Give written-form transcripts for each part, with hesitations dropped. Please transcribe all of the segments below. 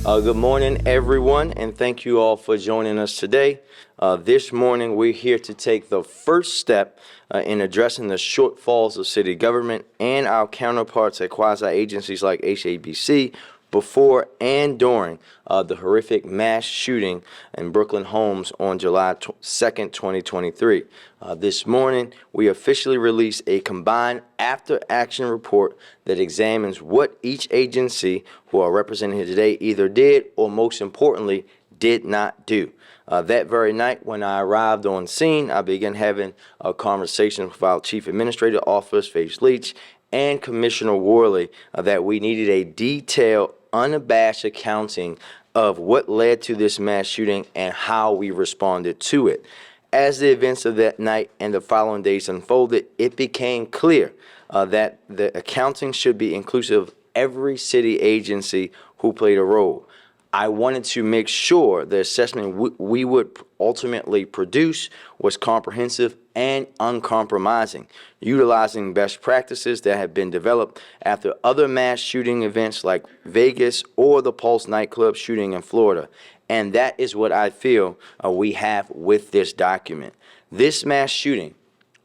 Good morning, everyone, and thank you all for joining us today. This morning, we're here to take the first step in addressing the shortfalls of city government and our counterparts at quasi-agencies like HABC before and during the horrific mass shooting in Brooklyn Homes on July 2nd, 2023. This morning, we officially released a combined after-action report that examines what each agency who are represented here today either did or, most importantly, did not do. That very night when I arrived on scene, I began having a conversation with our Chief Administrative Officer, Faith Leach, and Commissioner Worley that we needed a detailed, unabashed accounting of what led to this mass shooting and how we responded to it. As the events of that night and the following days unfolded, it became clear that the accounting should be inclusive of every city agency who played a role. I wanted to make sure the assessment we would ultimately produce was comprehensive and uncompromising, utilizing best practices that have been developed after other mass shooting events like Vegas or the Pulse nightclub shooting in Florida. And that is what I feel we have with this document. This mass shooting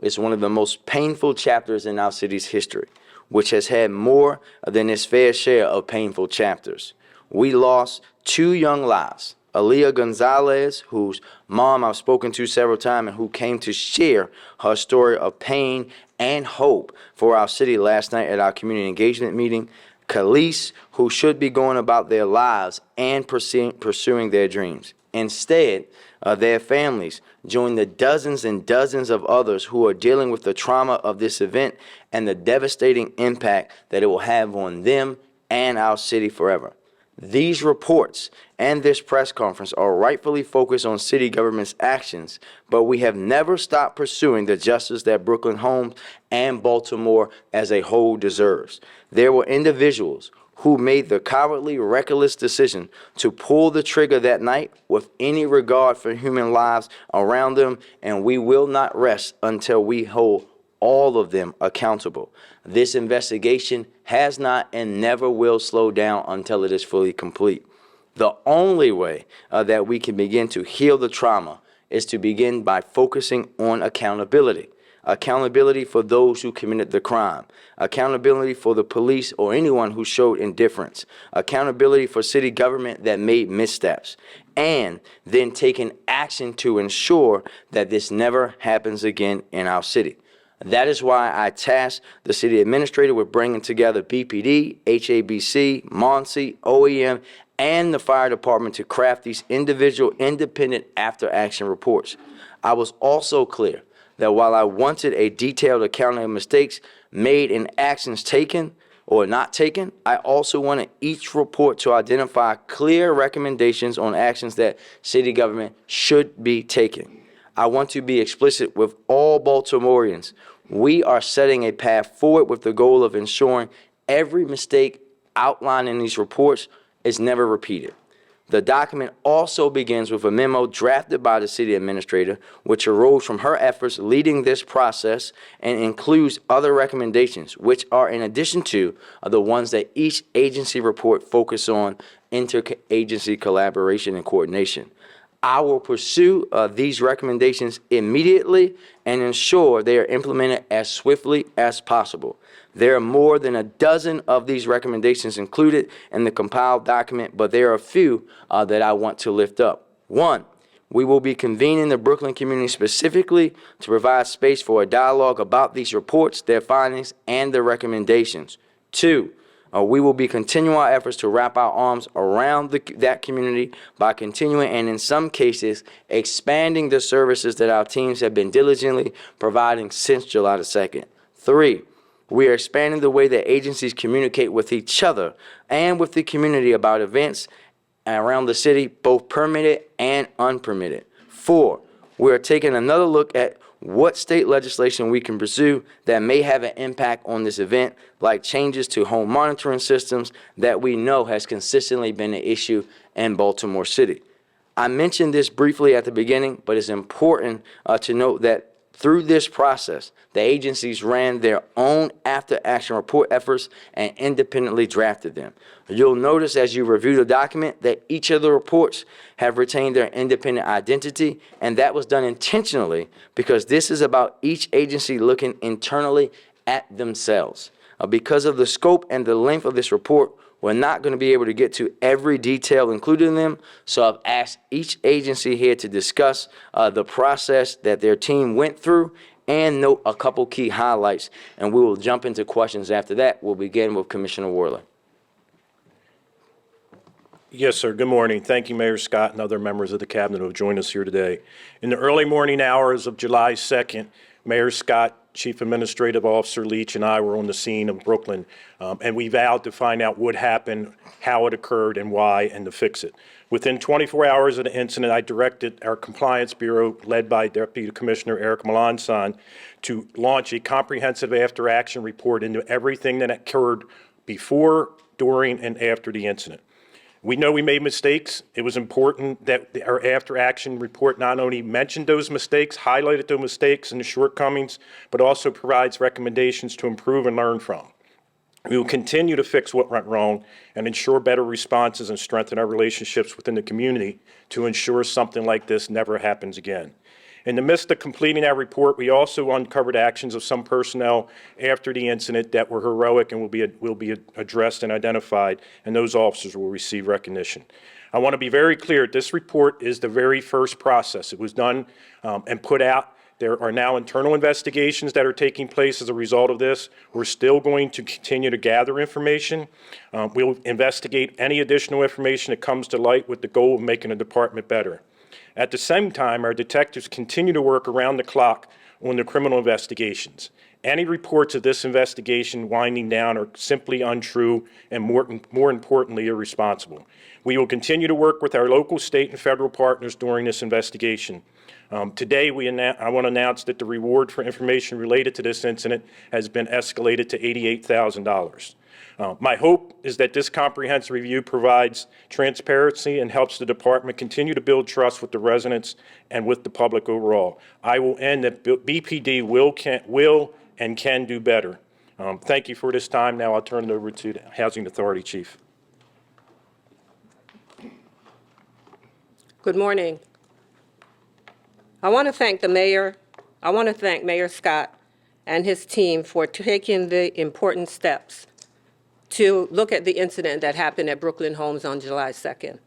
is one of the most painful chapters in our city's history, which has had more than its fair share of painful chapters. We lost 2 young lives. Aaliyah Gonzalez, whose mom I've spoken to several times and who came to share her story of pain and hope for our city last night at our community engagement meeting. Khalees, who should be going about their lives and pursuing their dreams. Instead, their families join the dozens and dozens of others who are dealing with the trauma of this event and the devastating impact that it will have on them and our city forever. These reports and this press conference are rightfully focused on city government's actions, but we have never stopped pursuing the justice that Brooklyn Homes and Baltimore as a whole deserves. There were individuals who made the cowardly, reckless decision to pull the trigger that night with any regard for human lives around them, and we will not rest until we hold all of them accountable. This investigation has not and never will slow down until it is fully complete. The only way that we can begin to heal the trauma is to begin by focusing on accountability. Accountability for those who committed the crime. Accountability for the police or anyone who showed indifference. Accountability for city government that made missteps. And then taking action to ensure that this never happens again in our city. That is why I tasked the city administrator with bringing together BPD, HABC, MONSE, OEM, and the fire department to craft these individual independent after-action reports. I was also clear that while I wanted a detailed accounting of mistakes made and actions taken or not taken, I also wanted each report to identify clear recommendations on actions that city government should be taking. I want to be explicit with all Baltimoreans. We are setting a path forward with the goal of ensuring every mistake outlined in these reports is never repeated. The document also begins with a memo drafted by the city administrator, which arose from her efforts leading this process and includes other recommendations, which are in addition to the ones that each agency report focus on: interagency collaboration and coordination. I will pursue these recommendations immediately and ensure they are implemented as swiftly as possible. There are more than a dozen of these recommendations included in the compiled document, but there are a few that I want to lift up. 1, we will be convening the Brooklyn community specifically to provide space for a dialogue about these reports, their findings, and their recommendations. 2, we will be continuing our efforts to wrap our arms around that community by continuing and, in some cases, expanding the services that our teams have been diligently providing since July the 2nd. 3, we are expanding the way that agencies communicate with each other and with the community about events around the city, both permitted and unpermitted. 4, we are taking another look at what state legislation we can pursue that may have an impact on this event, like changes to home monitoring systems that we know has consistently been an issue in Baltimore City. I mentioned this briefly at the beginning, but it's important to note that Through this process, the agencies ran their own after-action report efforts and independently drafted them. You'll notice as you review the document that each of the reports have retained their independent identity, and that was done intentionally because this is about each agency looking internally at themselves. Because of the scope and the length of this report, we're not going to be able to get to every detail included in them, so I've asked each agency here to discuss the process that their team went through and note a couple key highlights, and we will jump into questions after that. We'll begin with Commissioner Worley. Yes, sir. Good morning. Thank you, Mayor Scott and other members of the Cabinet who have joined us here today. In the early morning hours of July 2nd, Mayor Scott, Chief Administrative Officer Leach, and I were on the scene of Brooklyn, and we vowed to find out what happened, how it occurred, and why, and to fix it. Within 24 hours of the incident, I directed our Compliance Bureau, led by Deputy Commissioner Eric Melanson, to launch a comprehensive after-action report into everything that occurred before, during, and after the incident. We know we made mistakes. It was important that our after-action report not only mentioned those mistakes, highlighted those mistakes and the shortcomings, but also provides recommendations to improve and learn from. We will continue to fix what went wrong and ensure better responses and strengthen our relationships within the community to ensure something like this never happens again. In the midst of completing our report, we also uncovered actions of some personnel after the incident that were heroic and will be addressed and identified, and those officers will receive recognition. I want to be very clear, this report is the very first process. It was done and put out. There are now internal investigations that are taking place as a result of this. We're still going to continue to gather information. We'll investigate any additional information that comes to light with the goal of making the department better. At the same time, our detectives continue to work around the clock on the criminal investigations. Any reports of this investigation winding down are simply untrue and, more importantly, irresponsible. We will continue to work with our local, state, and federal partners during this investigation. Today, I want to announce that the reward for information related to this incident has been escalated to $88,000. My hope is that this comprehensive review provides transparency and helps the department continue to build trust with the residents and with the public overall. I will end that BPD will and can do better. Thank you for this time. Now I'll turn it over to the Housing Authority Chief. Good morning. I want to thank the mayor. I want to thank Mayor Scott and his team for taking the important steps to look at the incident that happened at Brooklyn Homes on July 2nd.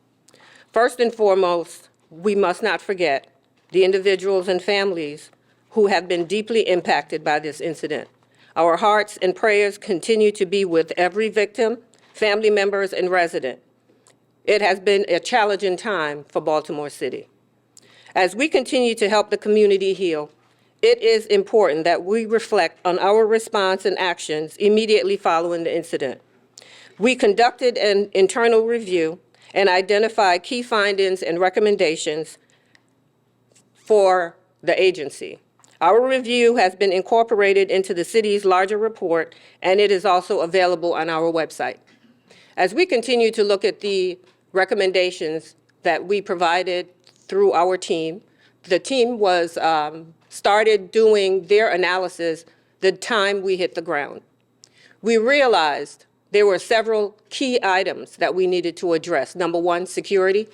First and foremost, we must not forget the individuals and families who have been deeply impacted by this incident. Our hearts and prayers continue to be with every victim, family members, and resident. It has been a challenging time for Baltimore City. As we continue to help the community heal, it is important that we reflect on our response and actions immediately following the incident. We conducted an internal review and identified key findings and recommendations for the agency. Our review has been incorporated into the city's larger report, and it is also available on our website. As we continue to look at the recommendations that we provided through our team, the team was started doing their analysis the time we hit the ground. We realized there were several key items that we needed to address. Number one, security.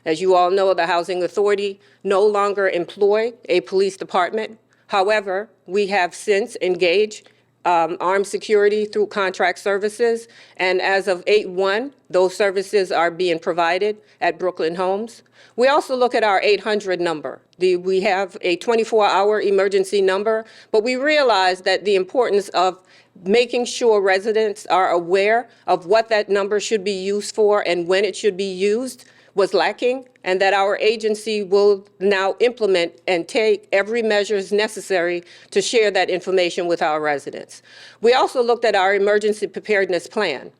As you all know, the Housing Authority no longer employ a police department. However, we have since engaged armed security through contract services, and as of 8/1, those services are being provided at Brooklyn Homes. We also look at our 800 number. We have a 24-hour emergency number, but we realize that the importance of making sure residents are aware of what that number should be used for and when it should be used was lacking, and that our agency will now implement and take every measures necessary to share that information with our residents. We also looked at our emergency preparedness plan.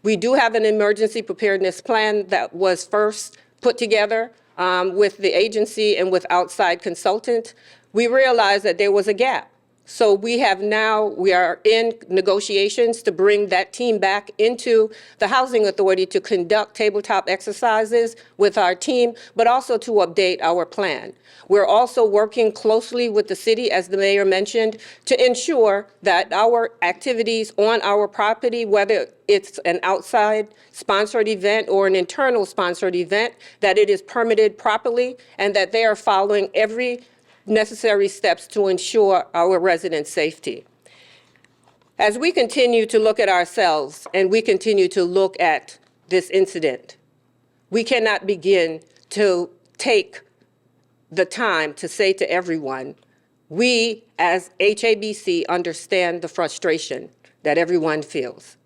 We do have an emergency preparedness plan that was first put together with the agency and with outside consultant. We realized that there was a gap. So we are in negotiations to bring that team back into the Housing Authority to conduct tabletop exercises with our team, but also to update our plan. We're also working closely with the city, as the mayor mentioned, to ensure that our activities on our property, whether it's an outside sponsored event or an internal sponsored event, that it is permitted properly and that they are following every necessary steps to ensure our residents' safety. As we continue to look at ourselves and we continue to look at this incident, we cannot begin to take the time to say to everyone, we as HABC understand the frustration that everyone feels.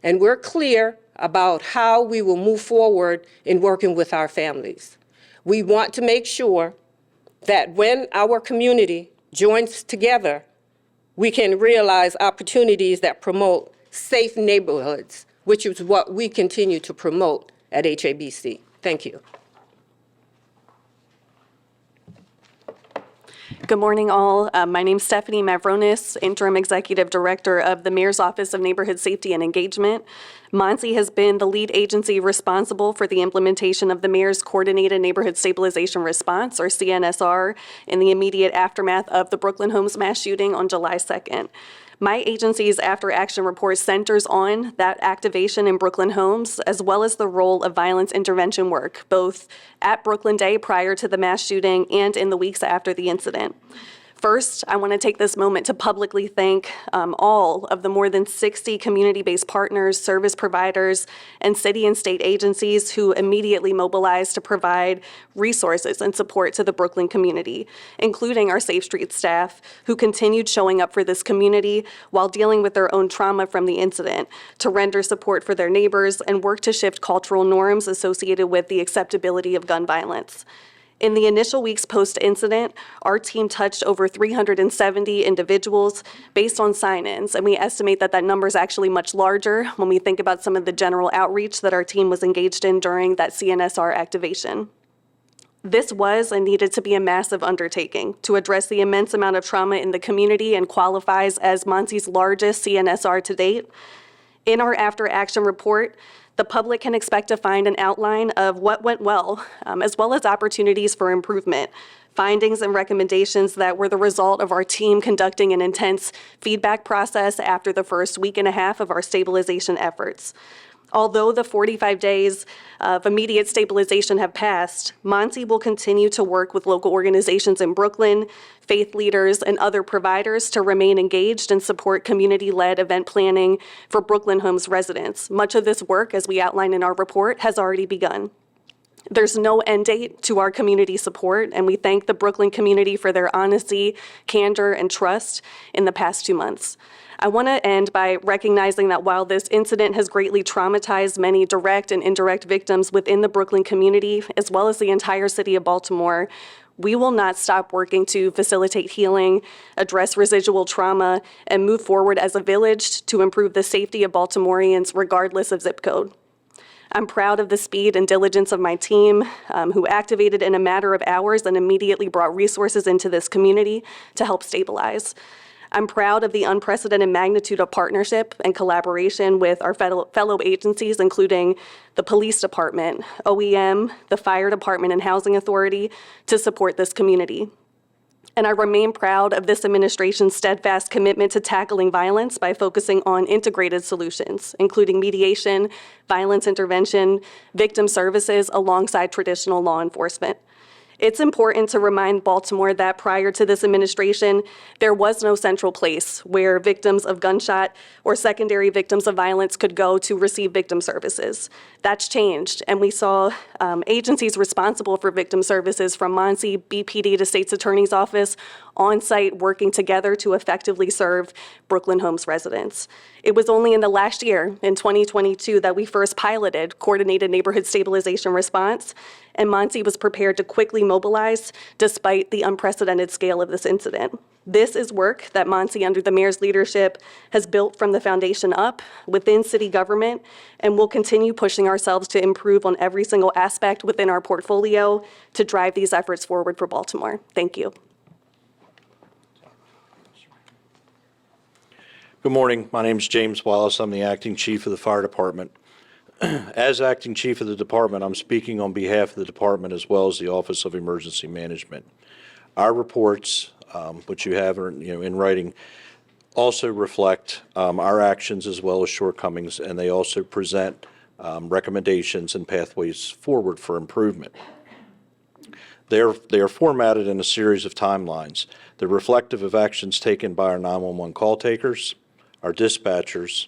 And we're clear about how we will move forward in working with our families. We want to make sure that when our community joins together, we can realize opportunities that promote safe neighborhoods, which is what we continue to promote at HABC. Thank you. Good morning, all. My name's Stephanie Mavronis, Interim Executive Director of the Mayor's Office of Neighborhood Safety and Engagement. MONSE has been the lead agency responsible for the implementation of the Mayor's Coordinated Neighborhood Stabilization Response, or CNSR, in the immediate aftermath of the Brooklyn Homes mass shooting on July 2nd. My agency's After Action report centers on that activation in Brooklyn Homes, as well as the role of violence intervention work, both at Brooklyn Day prior to the mass shooting and in the weeks after the incident. First, I want to take this moment to publicly thank all of the more than 60 community-based partners, service providers, and city and state agencies who immediately mobilized to provide resources and support to the Brooklyn community, including our Safe Streets staff, who continued showing up for this community while dealing with their own trauma from the incident, to render support for their neighbors and work to shift cultural norms associated with the acceptability of gun violence. In the initial weeks post-incident, our team touched over 370 individuals based on sign-ins, and we estimate that that number is actually much larger when we think about some of the general outreach that our team was engaged in during that CNSR activation. This was and needed to be a massive undertaking to address the immense amount of trauma in the community and qualifies as MONSE's largest CNSR to date. In our After Action report, the public can expect to find an outline of what went well, as well as opportunities for improvement, findings and recommendations that were the result of our team conducting an intense feedback process after the first week and a half of our stabilization efforts. Although the 45 days of immediate stabilization have passed, MONSE will continue to work with local organizations in Brooklyn, faith leaders, and other providers to remain engaged and support community-led event planning for Brooklyn Homes residents. Much of this work, as we outline in our report, has already begun. There's no end date to our community support, and we thank the Brooklyn community for their honesty, candor, and trust in the past 2 months. I want to end by recognizing that while this incident has greatly traumatized many direct and indirect victims within the Brooklyn community, as well as the entire city of Baltimore, we will not stop working to facilitate healing, address residual trauma, and move forward as a village to improve the safety of Baltimoreans regardless of zip code. I'm proud of the speed and diligence of my team, who activated in a matter of hours and immediately brought resources into this community to help stabilize. I'm proud of the unprecedented magnitude of partnership and collaboration with our fellow agencies, including the police department, OEM, the fire department, and housing authority, to support this community. And I remain proud of this administration's steadfast commitment to tackling violence by focusing on integrated solutions, including mediation, violence intervention, victim services, alongside traditional law enforcement. It's important to remind Baltimore that prior to this administration, there was no central place where victims of gunshot or secondary victims of violence could go to receive victim services. That's changed, and we saw agencies responsible for victim services, from MONSE, BPD to State's Attorney's Office, on site working together to effectively serve Brooklyn Homes residents. It was only in the last year, in 2022, that we first piloted Coordinated Neighborhood Stabilization Response, and MONSE was prepared to quickly mobilize despite the unprecedented scale of this incident. This is work that MONSE, under the mayor's leadership, has built from the foundation up within city government, and we'll continue pushing ourselves to improve on every single aspect within our portfolio to drive these efforts forward for Baltimore. Thank you. Good morning. My name is James Wallace. I'm the acting chief of the fire department. As acting chief of the department, I'm speaking on behalf of the department as well as the Office of Emergency Management. Our reports, which you have in writing, also reflect our actions as well as shortcomings, and they also present recommendations and pathways forward for improvement. They are formatted in a series of timelines. They're reflective of actions taken by our 911 call takers, our dispatchers,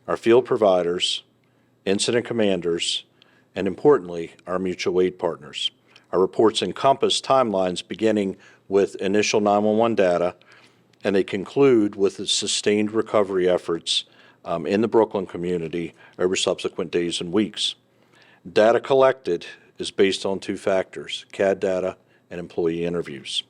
our field providers, incident commanders, and importantly, our mutual aid partners. Our reports encompass timelines beginning with initial 911 data, and they conclude with the sustained recovery efforts in the Brooklyn community over subsequent days and weeks. Data collected is based on two factors: CAD data and employee interviews.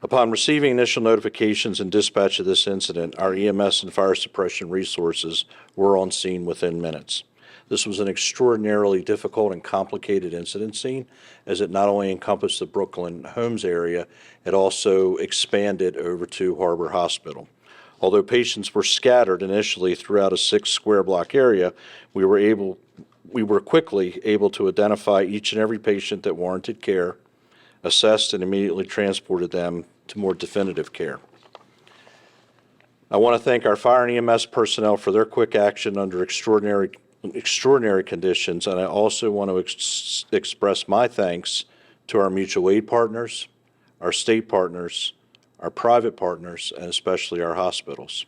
Upon receiving initial notifications and dispatch of this incident, our EMS and fire suppression resources were on scene within minutes. This was an extraordinarily difficult and complicated incident scene, as it not only encompassed the Brooklyn Homes area, it also expanded over to Harbor Hospital. Although patients were scattered initially throughout a 6 square block area, we were quickly able to identify each and every patient that warranted care, assessed and immediately transported them to more definitive care. I want to thank our fire and EMS personnel for their quick action under extraordinary conditions, and I also want to express my thanks to our mutual aid partners, our state partners, our private partners, and especially our hospitals.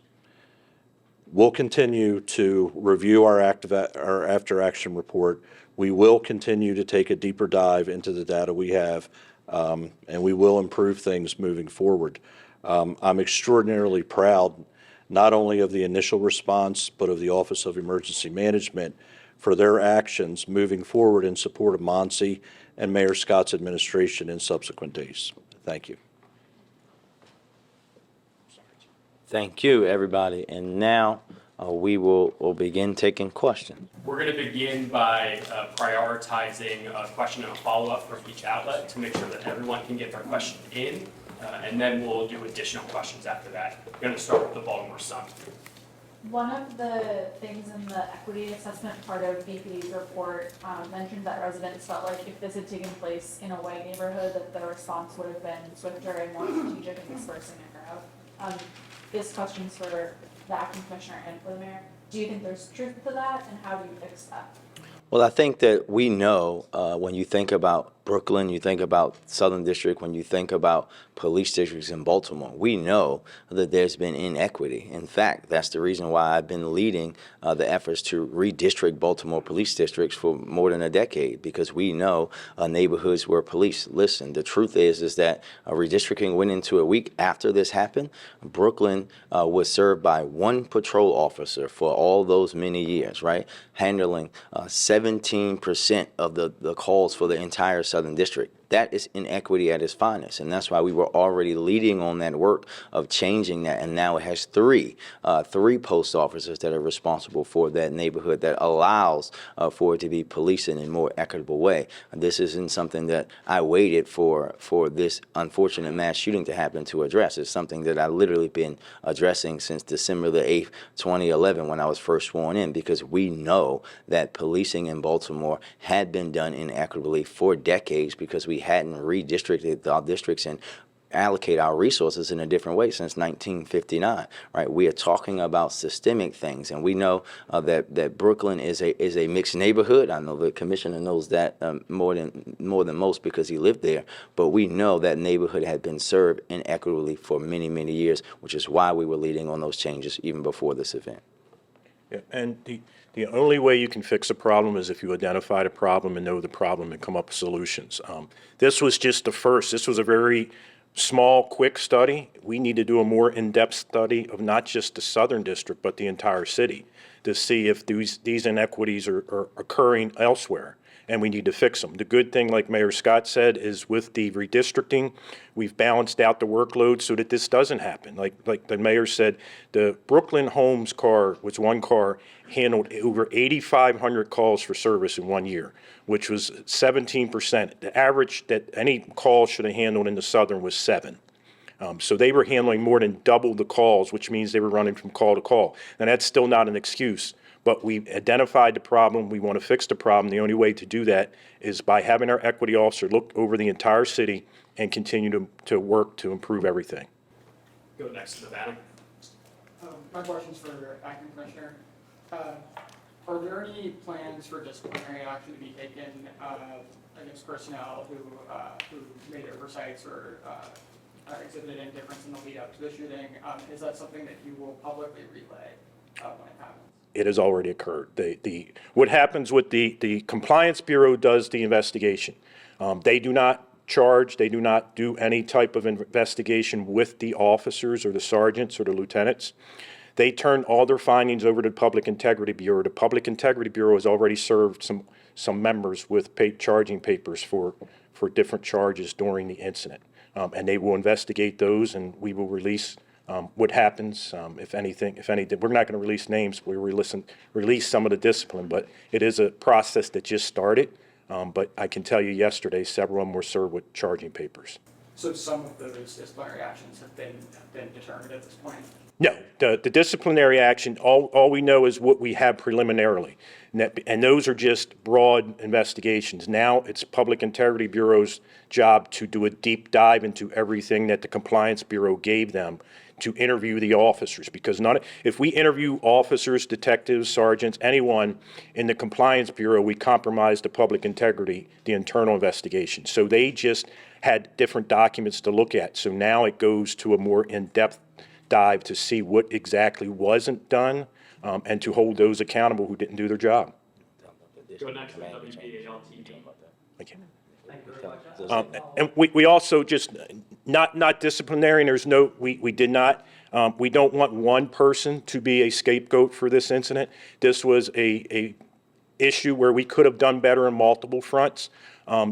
We'll continue to review our after-action report. We will continue to take a deeper dive into the data we have, and we will improve things moving forward. I'm extraordinarily proud not only of the initial response, but of the Office of Emergency Management for their actions moving forward in support of Monsi and Mayor Scott's administration in subsequent days. Thank you. Thank you, everybody. And now we'll begin taking questions. We're going to begin by prioritizing a question and a follow-up from each outlet to make sure that everyone can get their question in, and then we'll do additional questions after that. We're going to start with the Baltimore Sun. One of the things in the equity assessment part of BPD's report mentioned that residents felt like if this had taken place in a white neighborhood, that the response would have been swifter and more strategic in dispersing a crowd. This question's for the acting commissioner and for the mayor. Do you think there's truth to that, and how do you fix that? Well, I think that we know when you think about Brooklyn, you think about Southern District, when you think about police districts in Baltimore, we know that there's been inequity. In fact, that's the reason why I've been leading the efforts to redistrict Baltimore police districts for more than a decade, because we know neighborhoods where police listen. The truth is that redistricting went into a week after this happened. Brooklyn was served by one patrol officer for all those many years, right? Handling 17% of the calls for the entire Southern District. That is inequity at its finest, and that's why we were already leading on that work of changing that, and now it has three post officers that are responsible for that neighborhood that allows for it to be policed in a more equitable way. This isn't something that I waited for this unfortunate mass shooting to happen to address. It's something that I've literally been addressing since December the 8th, 2011, when I was first sworn in, because we know that policing in Baltimore had been done inequitably for decades because we hadn't redistricted our districts and allocate our resources in a different way since 1959, right? We are talking about systemic things, and we know that Brooklyn is a mixed neighborhood. I know the commissioner knows that more than most because he lived there, but we know that neighborhood had been served inequitably for many, many years, which is why we were leading on those changes even before this event. Yeah, and the only way you can fix a problem is if you identify the problem and know the problem and come up with solutions. This was just the first. This was a very small, quick study. We need to do a more in-depth study of not just the Southern District, but the entire city to see if these inequities are occurring elsewhere, and we need to fix them. The good thing, like Mayor Scott said, is with the redistricting, we've balanced out the workload so that this doesn't happen. Like the mayor said, the Brooklyn Homes car was one car, handled over 8,500 calls for service in 1 year, which was 17%. The average that any call should have handled in the Southern was 7. So they were handling more than double the calls, which means they were running from call to call. And that's still not an excuse, but we identified the problem. We want to fix the problem. The only way to do that is by having our equity officer look over the entire city and continue to work to improve everything. Go next to the banner. My question's for Acting Commissioner. Are there any plans for disciplinary action to be taken against personnel who made oversights or exhibited indifference in the lead up to the shooting? Is that something that you will publicly relay when it happens? It has already occurred. What happens with the Compliance Bureau does the investigation. They do not charge, they do not do any type of investigation with the officers or the sergeants or the lieutenants. They turn all their findings over to the Public Integrity Bureau. The Public Integrity Bureau has already served some members with charging papers for different charges during the incident. And they will investigate those, and we will release what happens, if anything. We're not going to release names. We release some of the discipline, but it is a process that just started. But I can tell you yesterday, several of them were served with charging papers. So some of those disciplinary actions have been determined at this point? No, the disciplinary action, all we know is what we have preliminarily. And those are just broad investigations. Now it's Public Integrity Bureau's job to do a deep dive into everything that the Compliance Bureau gave them to interview the officers. Because if we interview officers, detectives, sergeants, anyone in the Compliance Bureau, we compromise the public integrity, the internal investigation. So they just had different documents to look at. So now it goes to a more in-depth dive to see what exactly wasn't done and to hold those accountable who didn't do their job. Go next to the WBAL-TV. Thank you. And we also just, not disciplinary, and there's no, we did not, we don't want one person to be a scapegoat for this incident. This was a issue where we could have done better on multiple fronts.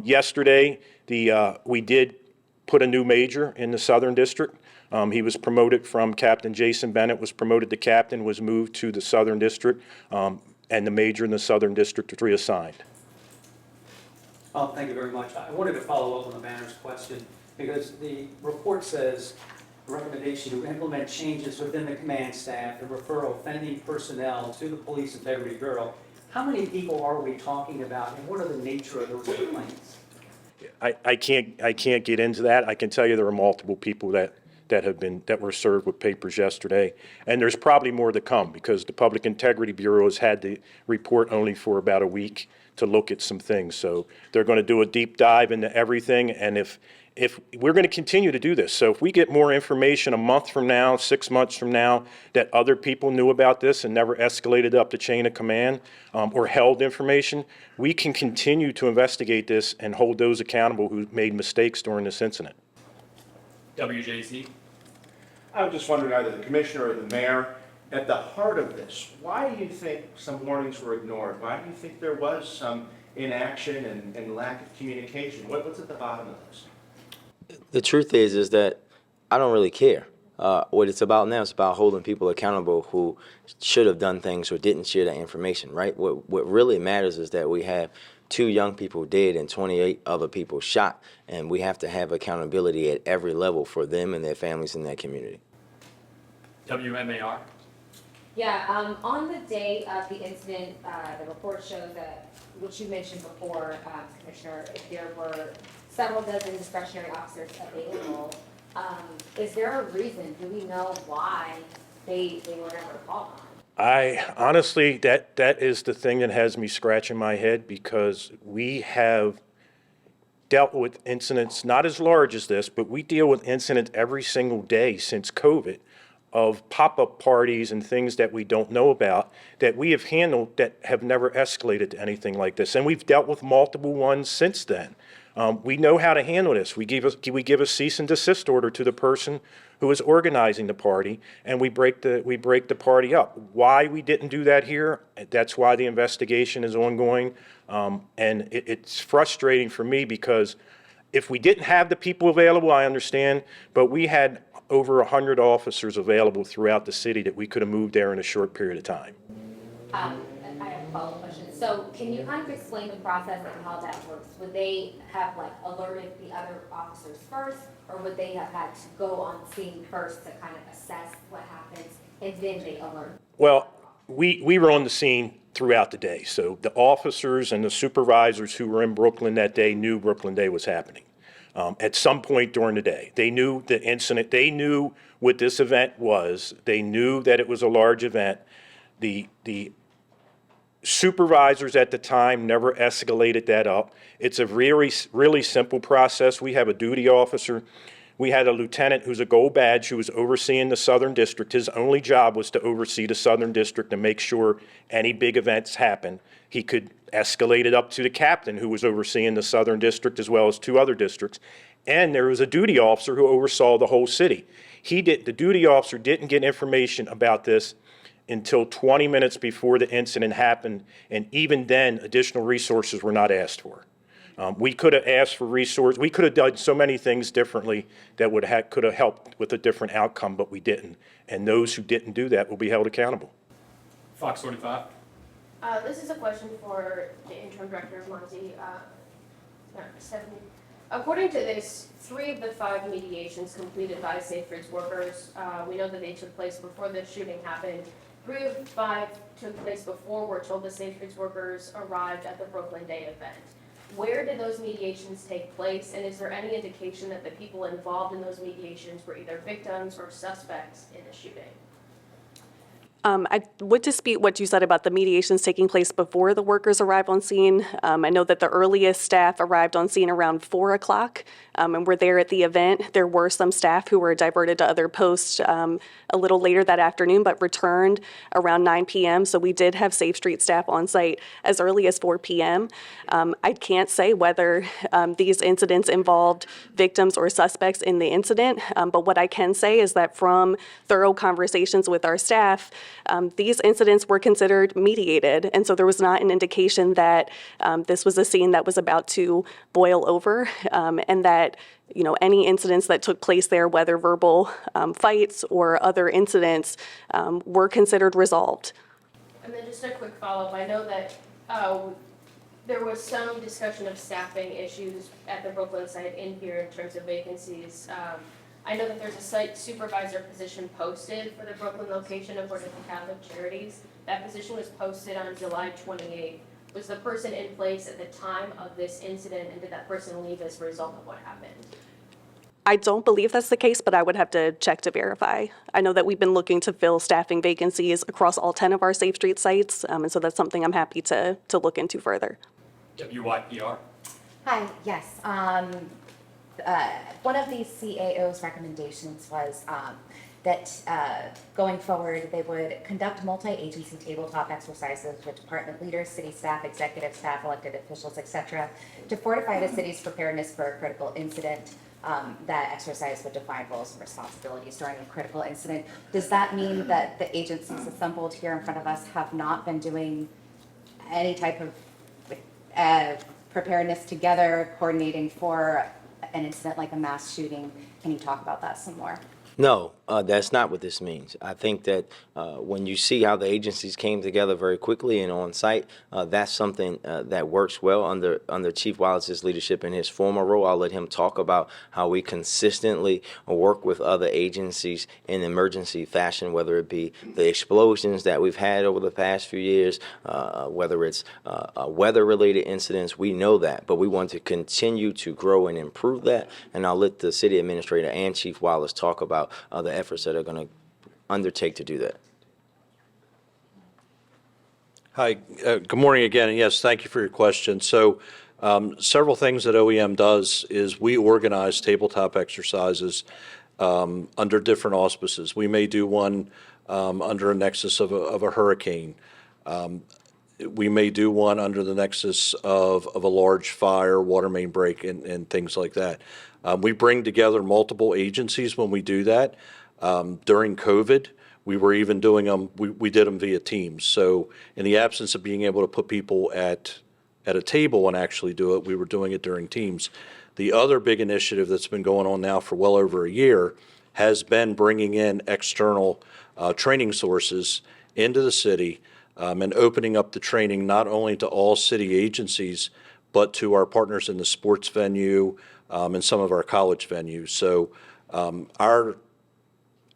Yesterday, we did put a new major in the Southern District. He was promoted from Captain Jason Bennett, was promoted to captain, was moved to the Southern District, and the major in the Southern District was reassigned. Thank you very much. I wanted to follow up on the mayor's question because the report says the recommendation to implement changes within the command staff and refer offending personnel to the Police Integrity Bureau. How many people are we talking about, and what are the nature of those complaints? I can't get into that. I can tell you there are multiple people that were served with papers yesterday, and there's probably more to come because the Public Integrity Bureau has had the report only for about a week to look at some things. So they're going to do a deep dive into everything, and if we're going to continue to do this. So if we get more information a month from now, 6 months from now, that other people knew about this and never escalated up the chain of command or held information, we can continue to investigate this and hold those accountable who made mistakes during this incident. WJZ. I was just wondering, either the commissioner or the mayor, at the heart of this, why do you think some warnings were ignored? Why do you think there was some inaction and lack of communication? What's at the bottom of this? The truth is that I don't really care. What it's about now is about holding people accountable who should have done things or didn't share that information, right? What really matters is that we have 2 young people dead and 28 other people shot, and we have to have accountability at every level for them and their families in that community. WMAR. Yeah, on the day of the incident, the report shows that, which you mentioned before, Commissioner, there were several dozen discretionary officers available. Is there a reason? Do we know why they were never called on? I honestly, that is the thing that has me scratching my head because we have dealt with incidents, not as large as this, but we deal with incidents every single day since COVID of pop-up parties and things that we don't know about that we have handled that have never escalated to anything like this. And we've dealt with multiple ones since then. We know how to handle this. We give a cease and desist order to the person who is organizing the party, and we break the party up. Why we didn't do that here, that's why the investigation is ongoing. And it's frustrating for me because if we didn't have the people available, I understand, but we had over 100 officers available throughout the city that we could have moved there in a short period of time. And I have a follow-up question. So can you kind of explain the process and how that works? Would they have like alerted the other officers first, or would they have had to go on scene first to kind of assess what happens, and then they alert? Well, we were on the scene throughout the day, so the officers and the supervisors who were in Brooklyn that day knew Brooklyn Day was happening. At some point during the day, they knew the incident, they knew what this event was, they knew that it was a large event. The supervisors at the time never escalated that up. It's a really simple process. We have a duty officer. We had a lieutenant who's a gold badge who was overseeing the Southern District. His only job was to oversee the Southern District and make sure any big events happen. He could escalate it up to the captain who was overseeing the Southern District as well as 2 other districts. And there was a duty officer who oversaw the whole city. The duty officer didn't get information about this until 20 minutes before the incident happened, and even then, additional resources were not asked for. We could have asked for resources. We could have done so many things differently that could have helped with a different outcome, but we didn't. And those who didn't do that will be held accountable. Fox 45. This is a question for the interim director, Monty, Stephanie. According to this, 3 of the 5 mediations completed by Safe Routes workers, we know that they took place before the shooting happened. 3 of 5 took place before we're told the Safe Routes workers arrived at the Brooklyn Day event. Where did those mediations take place, and is there any indication that the people involved in those mediations were either victims or suspects in the shooting? I would dispute what you said about the mediations taking place before the workers arrived on scene. I know that the earliest staff arrived on scene around 4 o'clock and were there at the event. There were some staff who were diverted to other posts a little later that afternoon, but returned around 9 p.m. So we did have Safe Street staff on site as early as 4 p.m. I can't say whether these incidents involved victims or suspects in the incident, but what I can say is that from thorough conversations with our staff, these incidents were considered mediated, and so there was not an indication that this was a scene that was about to boil over, and that any incidents that took place there, whether verbal fights or other incidents, were considered resolved. And then just a quick follow-up, I know that there was some discussion of staffing issues at the Brooklyn site in here in terms of vacancies. I know that there's a site supervisor position posted for the Brooklyn location according to Catholic Charities. That position was posted on July 28th. Was the person in place at the time of this incident, and did that person leave as a result of what happened? I don't believe that's the case, but I would have to check to verify. I know that we've been looking to fill staffing vacancies across all 10 of our Safe Street sites, and so that's something I'm happy to look into further. WYPR. Hi, yes. One of the CAO's recommendations was that going forward, they would conduct multi-agency tabletop exercises with department leaders, city staff, executive staff, elected officials, etc., to fortify the city's preparedness for a critical incident. That exercise would define roles and responsibilities during a critical incident. Does that mean that the agencies assembled here in front of us have not been doing any type of preparedness together, coordinating for an incident like a mass shooting? Can you talk about that some more? No, that's not what this means. I think that when you see how the agencies came together very quickly and on site, that's something that works well under Chief Wallace's leadership in his former role. I'll let him talk about how we consistently work with other agencies in emergency fashion, whether it be the explosions that we've had over the past few years, whether it's weather-related incidents. We know that, but we want to continue to grow and improve that. And I'll let the city administrator and Chief Wallace talk about the efforts that are going to undertake to do that. Hi, good morning again. Yes, thank you for your question. So several things that OEM does is we organize tabletop exercises under different auspices. We may do one under a nexus of a hurricane. We may do one under the nexus of a large fire, water main break, and things like that. We bring together multiple agencies when we do that. During COVID, we were even doing them, we did them via Teams. So in the absence of being able to put people at a table and actually do it, we were doing it during Teams. The other big initiative that's been going on now for well over a year has been bringing in external training sources into the city and opening up the training not only to all city agencies, but to our partners in the sports venue and some of our college venues. So our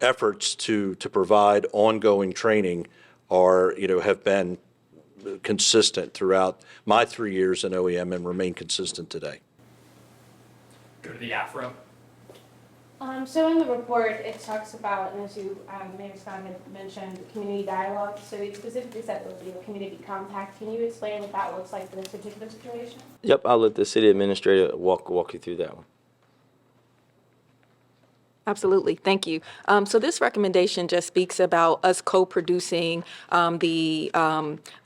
efforts to provide ongoing training are, have been consistent throughout my 3 years in OEM and remain consistent today. Go to the Afro. So in the report, it talks about, and as you, Mayor Scott had mentioned, community dialogue. So it specifically said it would be a community compact. Can you explain what that looks like for this particular situation? Yep, I'll let the city administrator walk you through that one. Absolutely, thank you. So this recommendation just speaks about us co-producing the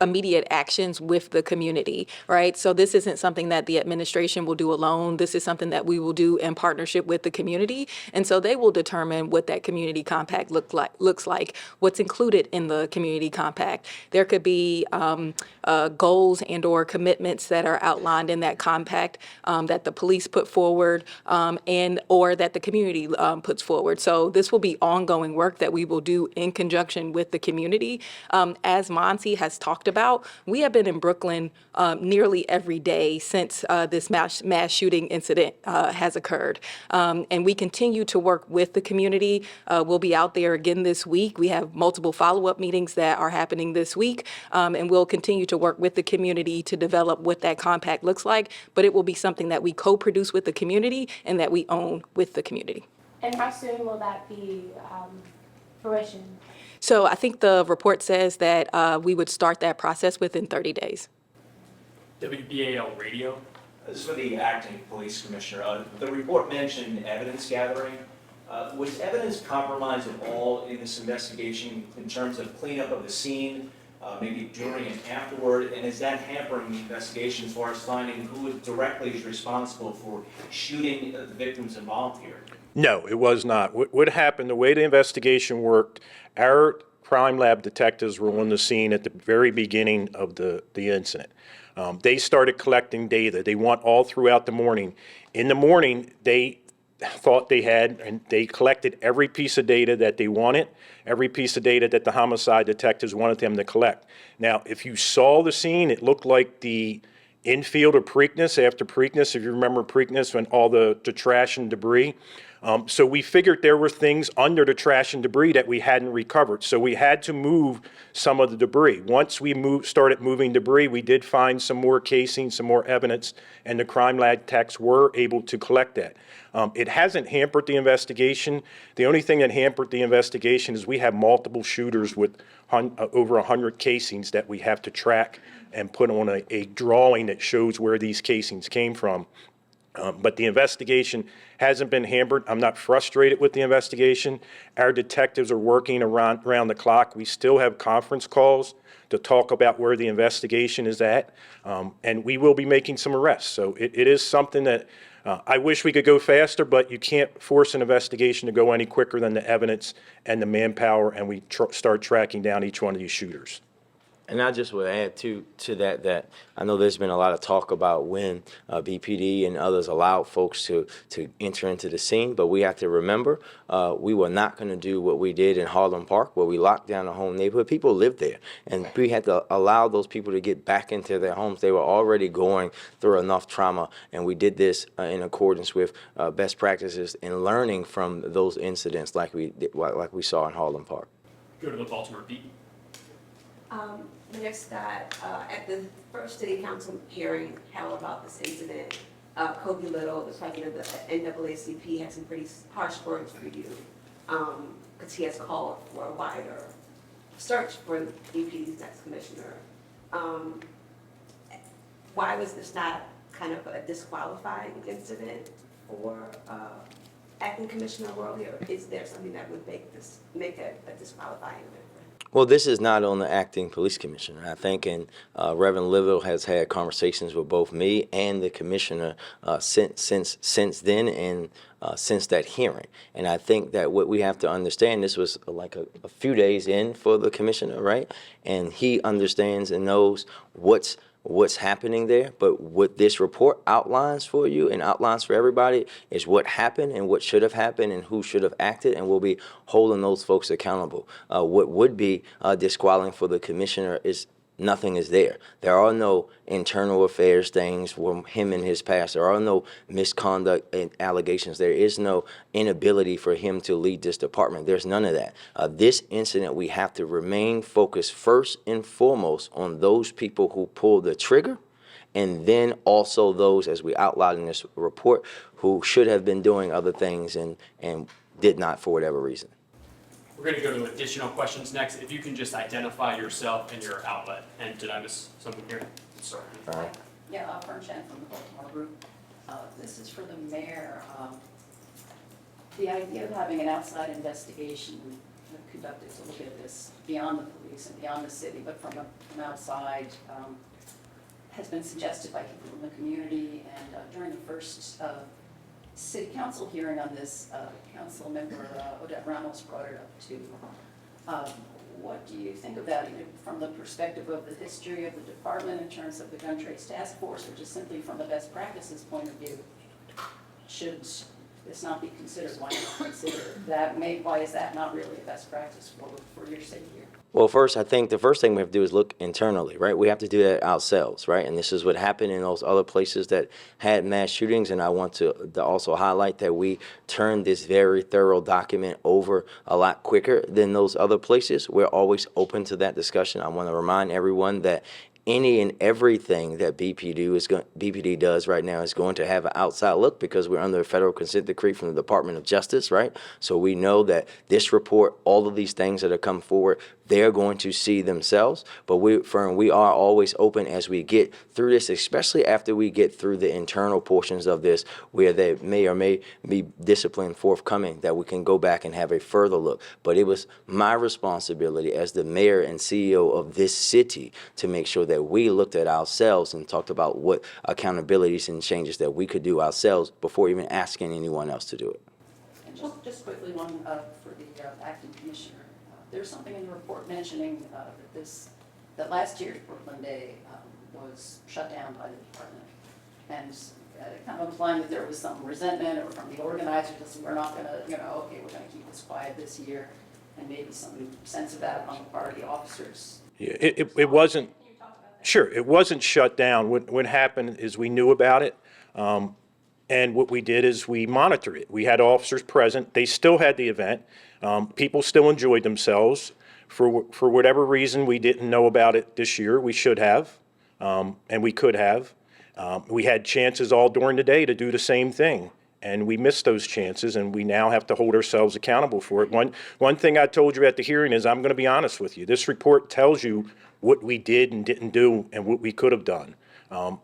immediate actions with the community, right? So this isn't something that the administration will do alone. This is something that we will do in partnership with the community. And so they will determine what that community compact looks like, what's included in the community compact. There could be goals and or commitments that are outlined in that compact that the police put forward and or that the community puts forward. So this will be ongoing work that we will do in conjunction with the community. As Monty has talked about, we have been in Brooklyn nearly every day since this mass shooting incident has occurred. And we continue to work with the community. We'll be out there again this week. We have multiple follow-up meetings that are happening this week. And we'll continue to work with the community to develop what that compact looks like. But it will be something that we co-produce with the community and that we own with the community. And how soon will that be fruition? So I think the report says that we would start that process within 30 days. WBAL Radio. This is for the acting police commissioner. The report mentioned evidence gathering. Was evidence compromised at all in this investigation in terms of cleanup of the scene, maybe during and afterward? And is that hampering the investigation as far as finding who directly is responsible for shooting the victims involved here? No, it was not. What happened, the way the investigation worked, our crime lab detectives were on the scene at the very beginning of the incident. They started collecting data. They went all throughout the morning. In the morning, they thought they had, and they collected every piece of data that they wanted, every piece of data that the homicide detectives wanted them to collect. Now, if you saw the scene, it looked like the infield of Preakness, after Preakness, if you remember Preakness, when all the trash and debris. So we figured there were things under the trash and debris that we hadn't recovered. So we had to move some of the debris. Once we started moving debris, we did find some more casing, some more evidence, and the crime lab techs were able to collect that. It hasn't hampered the investigation. The only thing that hampered the investigation is we have multiple shooters with over 100 casings that we have to track and put on a drawing that shows where these casings came from. But the investigation hasn't been hampered. I'm not frustrated with the investigation. Our detectives are working around the clock. We still have conference calls to talk about where the investigation is at, and we will be making some arrests. So it is something that I wish we could go faster, but you can't force an investigation to go any quicker than the evidence and the manpower, and we start tracking down each one of these shooters. And I just would add to that I know there's been a lot of talk about when BPD and others allowed folks to enter into the scene, but we have to remember we were not going to do what we did in Harlem Park, where we locked down the home neighborhood. People lived there, and we had to allow those people to get back into their homes. They were already going through enough trauma, and we did this in accordance with best practices and learning from those incidents like we saw in Harlem Park. Go to the Baltimore Beat. Mayor Scott, at the first city council hearing held about this incident, Kobe Little, the president of the NAACP, had some pretty harsh words for you because he has called for a wider search for BPD's next commissioner. Why was this not kind of a disqualifying incident for acting Commissioner Worley, or is there something that would make a disqualifying event? Well, this is not on the acting police commissioner. I think, and Reverend Little has had conversations with both me and the commissioner since then and since that hearing. And I think that what we have to understand, this was like a few days in for the commissioner, right? And he understands and knows what what's happening there, but what this report outlines for you and outlines for everybody is what happened and what should have happened and who should have acted, and we'll be holding those folks accountable. What would be disqualifying for the commissioner is nothing is there. There are no internal affairs things from him in his past. There are no misconduct and allegations. There is no inability for him to lead this department. There's none of that. This incident, we have to remain focused first and foremost on those people who pulled the trigger, and then also those, as we outlined in this report, who should have been doing other things and did not for whatever reason. We're going to go to additional questions next. If you can just identify yourself and your outlet. And did I miss something here? Sorry. All right. Yeah, Fern Chan from the Baltimore Group. This is for the mayor. The idea of having an outside investigation conducted to look at this beyond the police and beyond the city, but from outside, has been suggested by people in the community. And during the first city council hearing on this, council member Odette Ramos brought it up too. What do you think of that, either from the perspective of the history of the department in terms of the Gun Trace Task Force, or just simply from the best practices point of view? Should this not be considered? Why not consider that? Why is that not really a best practice for your city here? Well, first, I think the first thing we have to do is look internally, right? We have to do that ourselves, right? And this is what happened in those other places that had mass shootings. And I want to also highlight that we turned this very thorough document over a lot quicker than those other places. We're always open to that discussion. I want to remind everyone that any and everything that BPD does right now is going to have an outside look, because we're under a federal consent decree from the Department of Justice, right? So we know that this report, all of these things that have come forward, they're going to see themselves. But we are always open as we get through this, especially after we get through the internal portions of this, where there may or may be discipline forthcoming, that we can go back and have a further look. But it was my responsibility as the mayor and CEO of this city to make sure that we looked at ourselves and talked about what accountabilities and changes that we could do ourselves before even asking anyone else to do it. And just quickly, one for the acting commissioner. There's something in the report mentioning that last year's Brooklyn Day was shut down by the department, and kind of implying that there was some resentment or from the organizers that we're not going to, okay, we're going to keep this quiet this year, and maybe some sense of that on the part of the officers. Yeah, it wasn't. Sure, it wasn't shut down. What happened is we knew about it, and what we did is we monitored it. We had officers present. They still had the event. People still enjoyed themselves. For whatever reason, we didn't know about it this year. We should have, and we could have. We had chances all during the day to do the same thing, and we missed those chances, and we now have to hold ourselves accountable for it. One thing I told you at the hearing is, I'm going to be honest with you. This report tells you what we did and didn't do and what we could have done.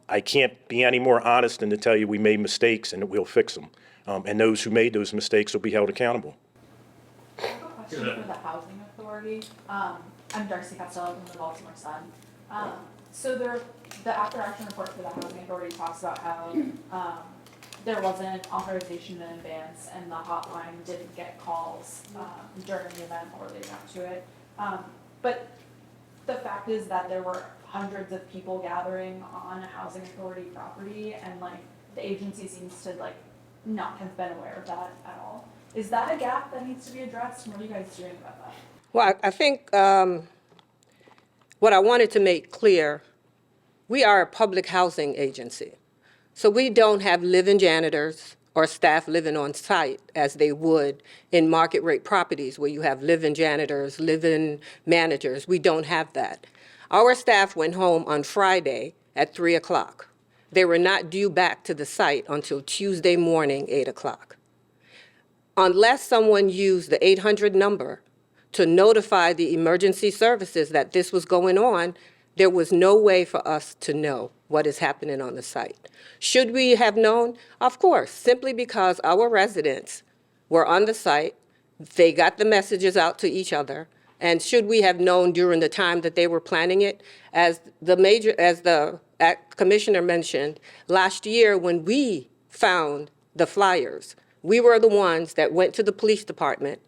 I can't be any more honest than to tell you we made mistakes and that we'll fix them. And those who made those mistakes will be held accountable. I have a question for the Housing Authority. I'm Darcy Costello from the Baltimore Sun. So the after action report for the Housing Authority talks about how there wasn't authorization in advance and the hotline didn't get calls during the event or leading up to it. But the fact is that there were hundreds of people gathering on a Housing Authority property, and the agency seems to not have been aware of that at all. Is that a gap that needs to be addressed? What are you guys doing about that? Well, I think what I wanted to make clear, we are a public housing agency. So we don't have live-in janitors or staff living on site as they would in market rate properties where you have live-in janitors, live-in managers. We don't have that. Our staff went home on Friday at 3 o'clock. They were not due back to the site until Tuesday morning, 8 o'clock. Unless someone used the 800 number to notify the emergency services that this was going on, there was no way for us to know what is happening on the site. Should we have known? Of course, simply because our residents were on the site, they got the messages out to each other, and should we have known during the time that they were planning it? As the commissioner mentioned, last year when we found the flyers, we were the ones that went to the police department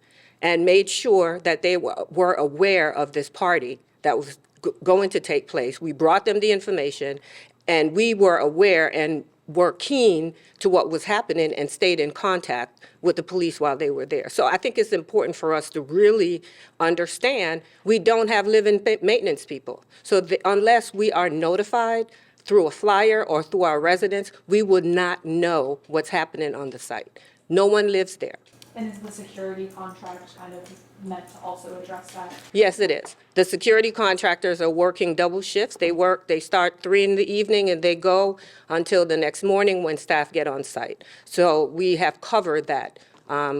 and made sure that they were aware of this party that was going to take place. We brought them the information, and we were aware and were keen to what was happening and stayed in contact with the police while they were there. So I think it's important for us to really understand we don't have living maintenance people. So unless we are notified through a flyer or through our residents, we would not know what's happening on the site. No one lives there. And is the security contract kind of meant to also address that? Yes, it is. The security contractors are working double shifts. They start 3 in the evening and they go until the next morning when staff get on site. So we have covered that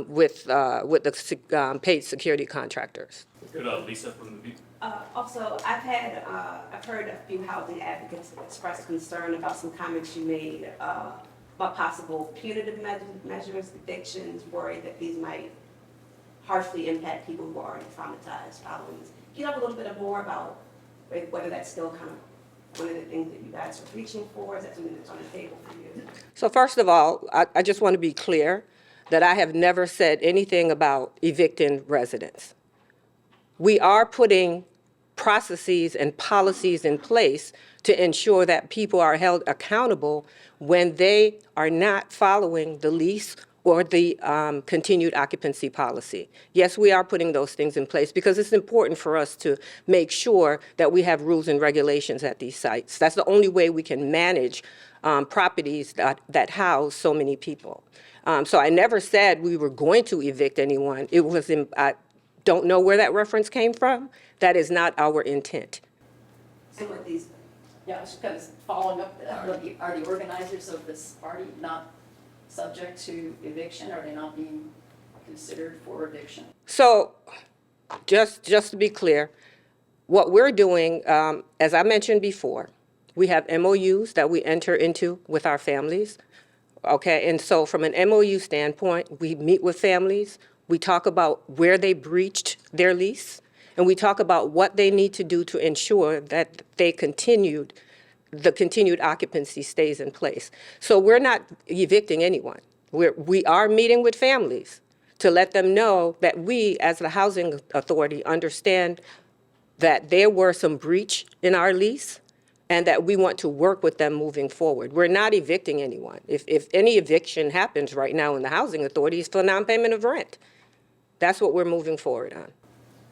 with the paid security contractors. Go to Lisa from the. Also, I've heard a few housing advocates express concern about some comments you made about possible punitive measures, evictions, worried that these might harshly impact people who are already traumatized following this. Can you talk a little bit more about whether that's still kind of one of the things that you guys are reaching for? Is that something that's on the table for you? So first of all, I just want to be clear that I have never said anything about evicting residents. We are putting processes and policies in place to ensure that people are held accountable when they are not following the lease or the continued occupancy policy. Yes, we are putting those things in place because it's important for us to make sure that we have rules and regulations at these sites. That's the only way we can manage properties that house so many people. So I never said we were going to evict anyone. It was, I don't know where that reference came from. That is not our intent. So with these, Yeah, I was kind of following up, are the organizers of this party not subject to eviction? Are they not being considered for eviction? So just to be clear, what we're doing, as I mentioned before, we have MOUs that we enter into with our families. Okay, and so from an MOU standpoint, we meet with families, we talk about where they breached their lease, and we talk about what they need to do to ensure that the continued occupancy stays in place. So we're not evicting anyone. We are meeting with families to let them know that we, as the housing authority, understand that there were some breach in our lease and that we want to work with them moving forward. We're not evicting anyone. If any eviction happens right now in the housing authority, it's for non-payment of rent. That's what we're moving forward on.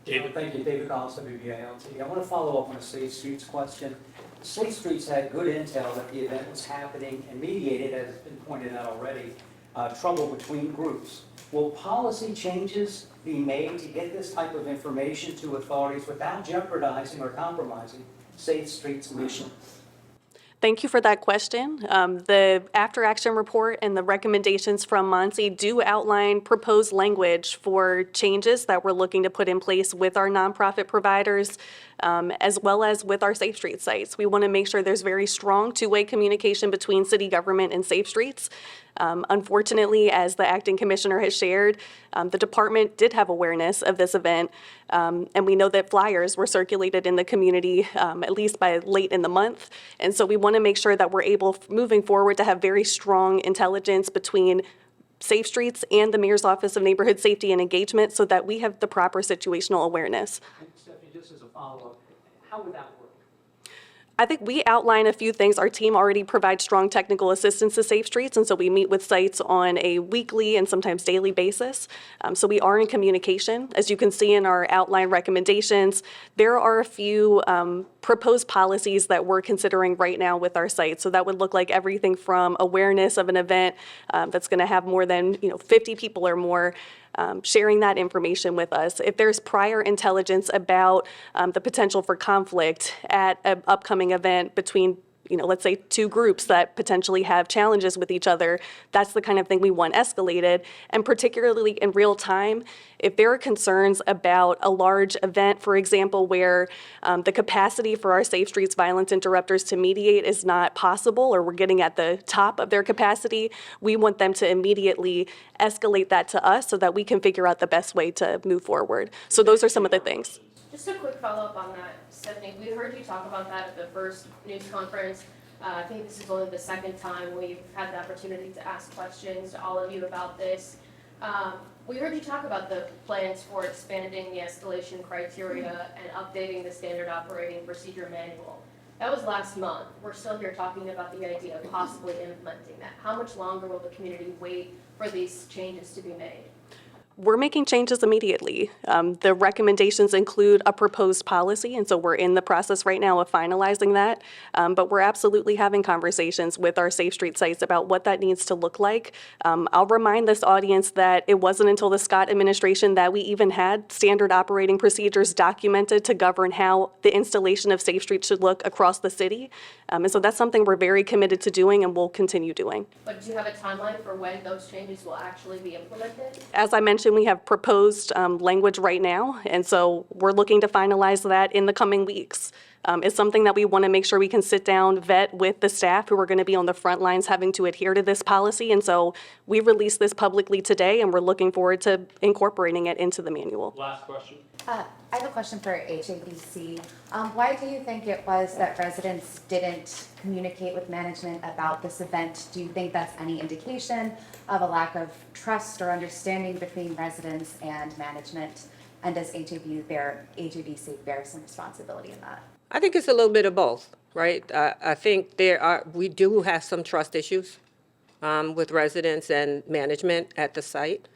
David. Thank you, David Collins, WBILT. I want to follow up on a Safe Streets question. Safe Streets had good intel that the event was happening and mediated, as has been pointed out already, trouble between groups. Will policy changes be made to get this type of information to authorities without jeopardizing or compromising Safe Streets' mission? Thank you for that question. The after-action report and the recommendations from MONSE do outline proposed language for changes that we're looking to put in place with our nonprofit providers, as well as with our Safe Streets sites. We want to make sure there's very strong two-way communication between city government and Safe Streets. Unfortunately, as the acting commissioner has shared, the department did have awareness of this event, and we know that flyers were circulated in the community at least by late in the month. And so we want to make sure that we're able, moving forward, to have very strong intelligence between Safe Streets and the Mayor's Office of Neighborhood Safety and Engagement so that we have the proper situational awareness. And Stephanie, just as a follow-up, how would that work? I think we outline a few things. Our team already provides strong technical assistance to Safe Streets, and so we meet with sites on a weekly and sometimes daily basis. So we are in communication. As you can see in our outline recommendations, there are a few proposed policies that we're considering right now with our sites. So that would look like everything from awareness of an event that's going to have more than 50 people or more, sharing that information with us. If there's prior intelligence about the potential for conflict at an upcoming event between, let's say 2 groups that potentially have challenges with each other, that's the kind of thing we want escalated. And particularly in real time, if there are concerns about a large event, for example, where the capacity for our Safe Streets violence interrupters to mediate is not possible, or we're getting at the top of their capacity, we want them to immediately escalate that to us so that we can figure out the best way to move forward. So those are some of the things. Just a quick follow-up on that, Stephanie. We heard you talk about that at the first news conference. I think this is only the second time we've had the opportunity to ask questions to all of you about this. We heard you talk about the plans for expanding the escalation criteria and updating the standard operating procedure manual. That was last month. We're still here talking about the idea of possibly implementing that. How much longer will the community wait for these changes to be made? We're making changes immediately. The recommendations include a proposed policy, and so we're in the process right now of finalizing that. But we're absolutely having conversations with our Safe Street sites about what that needs to look like. I'll remind this audience that it wasn't until the Scott administration that we even had standard operating procedures documented to govern how the installation of Safe Street should look across the city. And so that's something we're very committed to doing and will continue doing. But do you have a timeline for when those changes will actually be implemented? As I mentioned, we have proposed language right now, and so we're looking to finalize that in the coming weeks. It's something that we want to make sure we can sit down, vet with the staff who are going to be on the front lines having to adhere to this policy, and so we released this publicly today, and we're looking forward to incorporating it into the manual. Last question. I have a question for HABC. Why do you think it was that residents didn't communicate with management about this event? Do you think that's any indication of a lack of trust or understanding between residents and management? And does HABC bear some responsibility in that? I think it's a little bit of both, right? I think we do have some trust issues with residents and management at the site.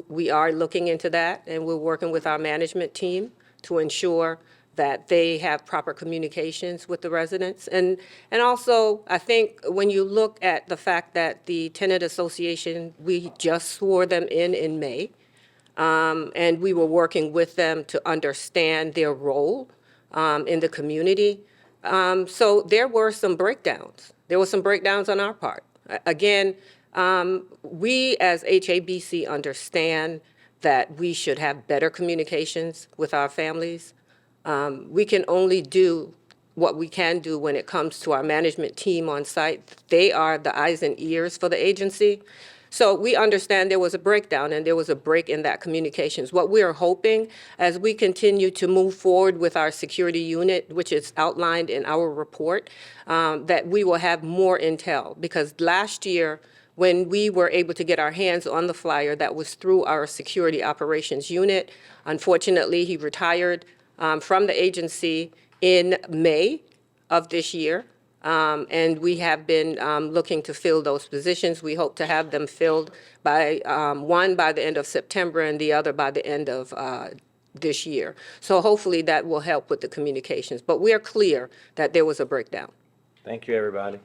We are looking into that, and we're working with our management team to ensure that they have proper communications with the residents. And also, I think when you look at the fact that the Tenant Association, we just swore them in May, and we were working with them to understand their role in the community. So there were some breakdowns. There were some breakdowns on our part. Again, we as HABC understand that we should have better communications with our families. We can only do what we can do when it comes to our management team on site. They are the eyes and ears for the agency. So we understand there was a breakdown and there was a break in that communications. What we are hoping as we continue to move forward with our security unit, which is outlined in our report, that we will have more intel. Because last year, when we were able to get our hands on the flyer, that was through our security operations unit. Unfortunately, he retired from the agency in May of this year. And we have been looking to fill those positions. We hope to have them filled by, one by the end of September and the other by the end of this year. So hopefully that will help with the communications. But we are clear that there was a breakdown. Thank you, everybody.